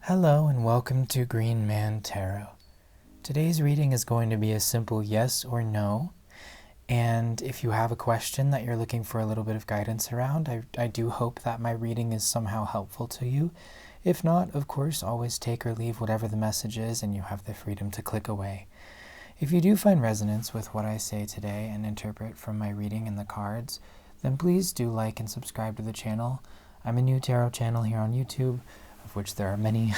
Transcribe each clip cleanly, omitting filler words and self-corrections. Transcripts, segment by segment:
Hello and welcome to Green Man Tarot. Today's reading is going to be a simple yes or no, and if you have a question that you're looking for a little bit of guidance around, I do hope that my reading is somehow helpful to you. If not, of course, always take or leave whatever the message is and you have the freedom to click away. If you do find resonance with what I say today and interpret from my reading and the cards, then please do like and subscribe to the channel. I'm a new tarot channel here on YouTube, of which there are many,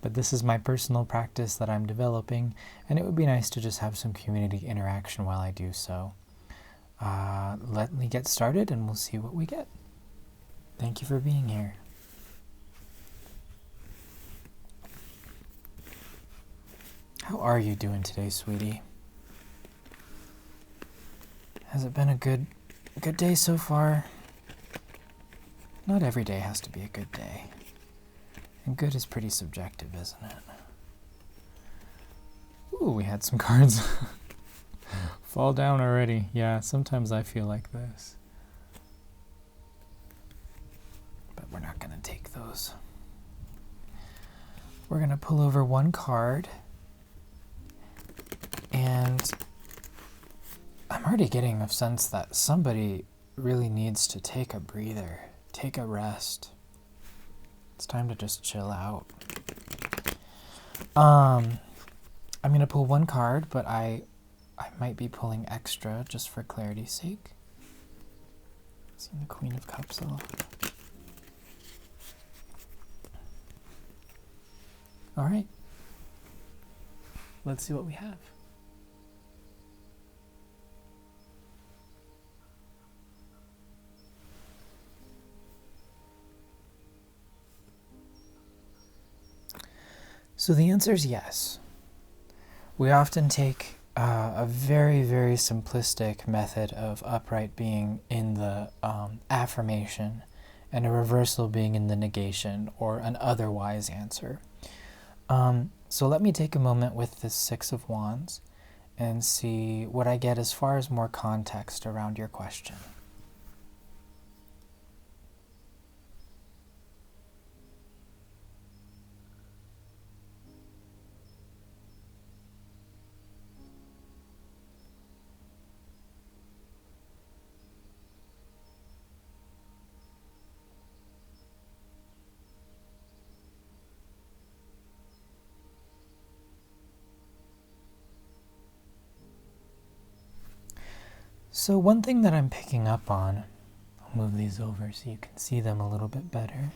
but this is my personal practice that I'm developing, and it would be nice to just have some community interaction while I do so. Let me get started and we'll see what we get. Thank you for being here. How are you doing today, sweetie? Has it been a good day so far? Not every day has to be a good day. And good is pretty subjective, isn't it? Ooh, we had some cards fall down already. Yeah, sometimes I feel like this. But we're not going to take those. We're going to pull over one card. And I'm already getting a sense that somebody really needs to take a breather, take a rest. It's time to just chill out. I'm going to pull one card, but I might be pulling extra just for clarity's sake. Seeing the Queen of Cups a lot. All right. Let's see what we have. So the answer is yes. We often take a very, very simplistic method of upright being in the affirmation and a reversal being in the negation or an otherwise answer. So let me take a moment with the Six of Wands and see what I get as far as more context around your question. So one thing that I'm picking up on, I'll move these over so you can see them a little bit better.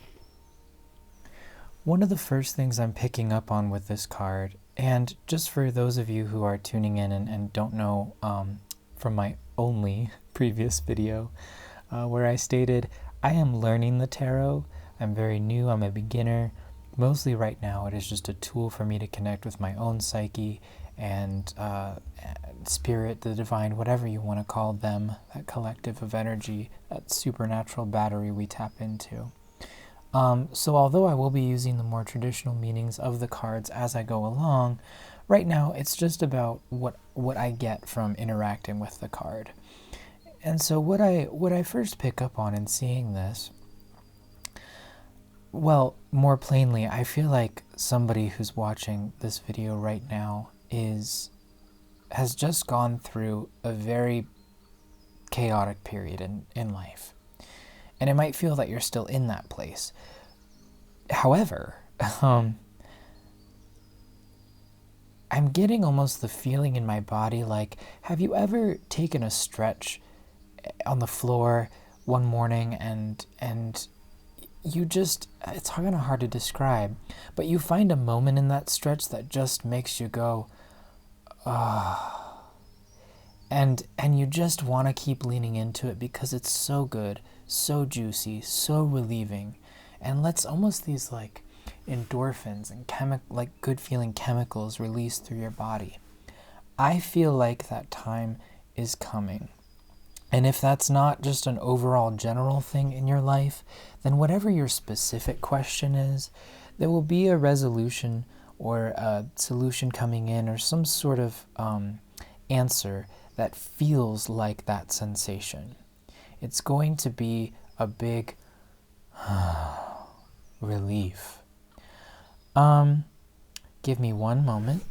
One of the first things I'm picking up on with this card, and just for those of you who are tuning in and don't know from my only previous video, where I stated, I am learning the tarot, I'm very new, I'm a beginner. Mostly right now it is just a tool for me to connect with my own psyche and spirit, the divine, whatever you want to call them, that collective of energy, that supernatural battery we tap into. So although I will be using the more traditional meanings of the cards as I go along, right now it's just about what I get from interacting with the card. And so what I first pick up on in seeing this, well, more plainly, I feel like somebody who's watching this video right now has just gone through a very chaotic period in life. And it might feel that you're still in that place. However, I'm getting almost the feeling in my body like, have you ever taken a stretch on the floor one morning and you just, it's kind of hard to describe, but you find a moment in that stretch that just makes you go, and you just want to keep leaning into it because it's so good, so juicy, so relieving, and lets almost these like endorphins and like good feeling chemicals release through your body. I feel like that time is coming. And if that's not just an overall general thing in your life, then whatever your specific question is, there will be a resolution or a solution coming in or some sort of answer that feels like that sensation. It's going to be a big relief. Um, Give me one moment.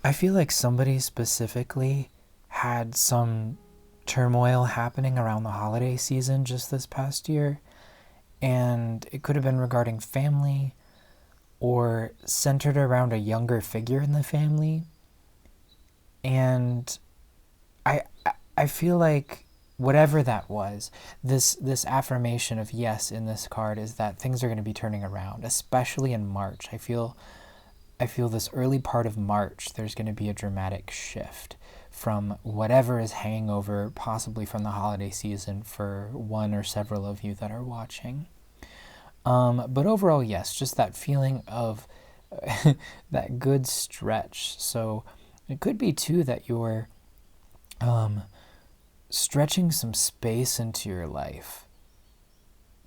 I feel like somebody specifically had some turmoil happening around the holiday season just this past year, and it could have been regarding family or centered around a younger figure in the family. And I I feel like whatever that was, this affirmation of yes in this card is that things are going to be turning around, especially in March. I feel this early part of March there's going to be a dramatic shift from whatever is hanging over possibly from the holiday season for one or several of you that are watching. But overall, yes, just that feeling of that good stretch. So it could be too that you're um, stretching some space into your life.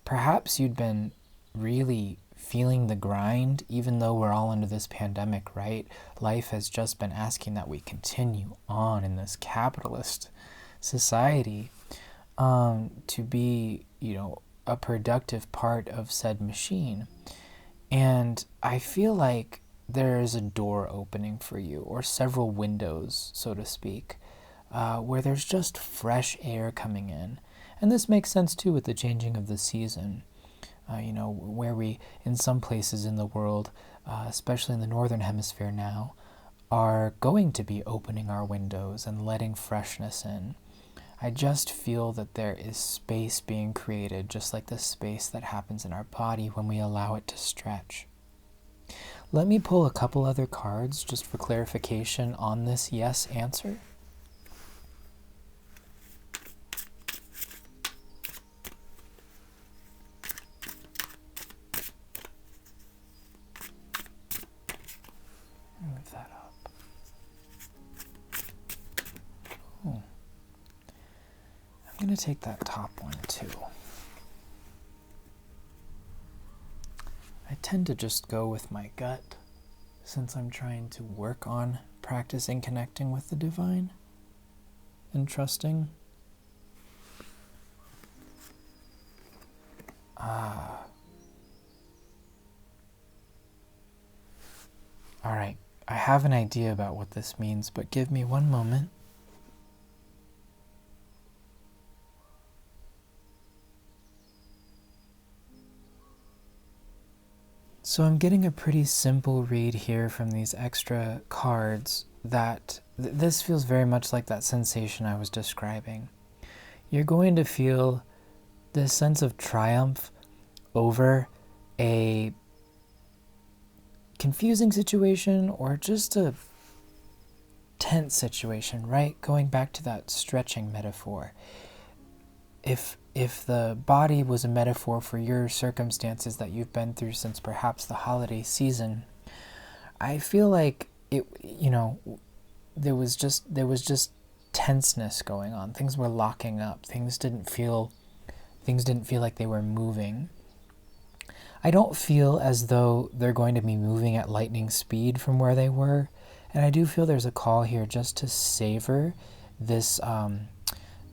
Perhaps you'd been really feeling the grind, even though we're all under this pandemic, right? Life has just been asking that we continue on in this capitalist society, to be, a productive part of said machine. And I feel like there is a door opening for you, or several windows, so to speak, where there's just fresh air coming in. And this makes sense too with the changing of the season. Where we, in some places in the world, especially in the northern hemisphere now, are going to be opening our windows and letting freshness in. I just feel that there is space being created, just like the space that happens in our body when we allow it to stretch. Let me pull a couple other cards just for clarification on this yes answer. Move that up. Oh. I'm going to take that top one too. I tend to just go with my gut since I'm trying to work on practicing connecting with the divine and trusting. All right, I have an idea about what this means, but give me one moment. So I'm getting a pretty simple read here from these extra cards that this feels very much like that sensation I was describing. You're going to feel this sense of triumph over a confusing situation or just a tense situation, right? Going back to that stretching metaphor. If the body was a metaphor for your circumstances that you've been through since perhaps the holiday season, I feel like there was just tenseness going on. Things were locking up. Things didn't feel like they were moving. I don't feel as though they're going to be moving at lightning speed from where they were, and I do feel there's a call here just to savor this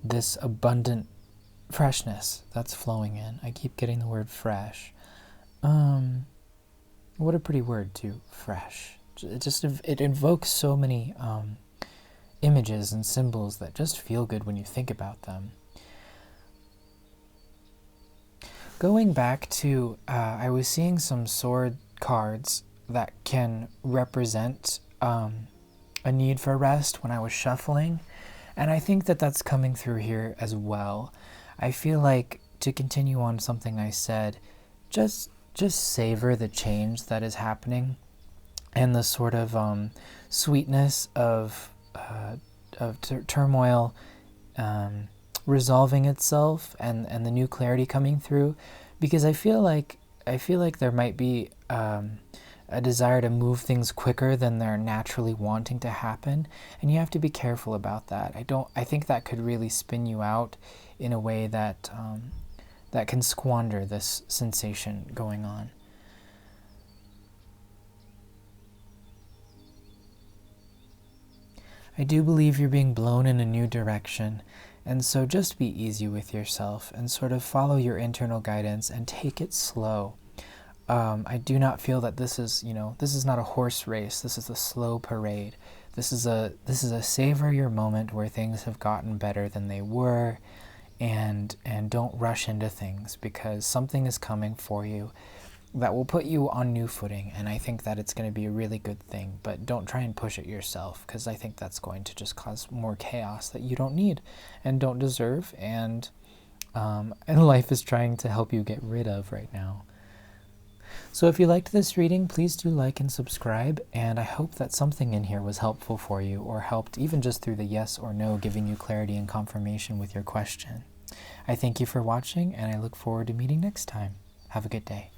this abundant freshness that's flowing in. I keep getting the word fresh. What a pretty word too, fresh. It invokes so many images and symbols that just feel good when you think about them. Going back to, I was seeing some sword cards that can represent a need for rest when I was shuffling, and I think that that's coming through here as well. I feel like, to continue on something I said, just savor the change that is happening and the sort of sweetness of turmoil resolving itself and the new clarity coming through, because I feel like there might be a desire to move things quicker than they're naturally wanting to happen, and you have to be careful about that. I think that could really spin you out in a way that that can squander this sensation going on. I do believe you're being blown in a new direction, And so just be easy with yourself and sort of follow your internal guidance and take it slow. I do not feel that this is, this is not a horse race. This is a slow parade. This is a savor your moment where things have gotten better than they were, and don't rush into things, because something is coming for you that will put you on new footing, and I think that it's going to be a really good thing. But don't try and push it yourself, because I think that's going to just cause more chaos that you don't need and don't deserve, and life is trying to help you get rid of right now. So if you liked this reading, please do like and subscribe, and I hope that something in here was helpful for you, or helped even just through the yes or no, giving you clarity and confirmation with your question. I thank you for watching, and I look forward to meeting next time. Have a good day.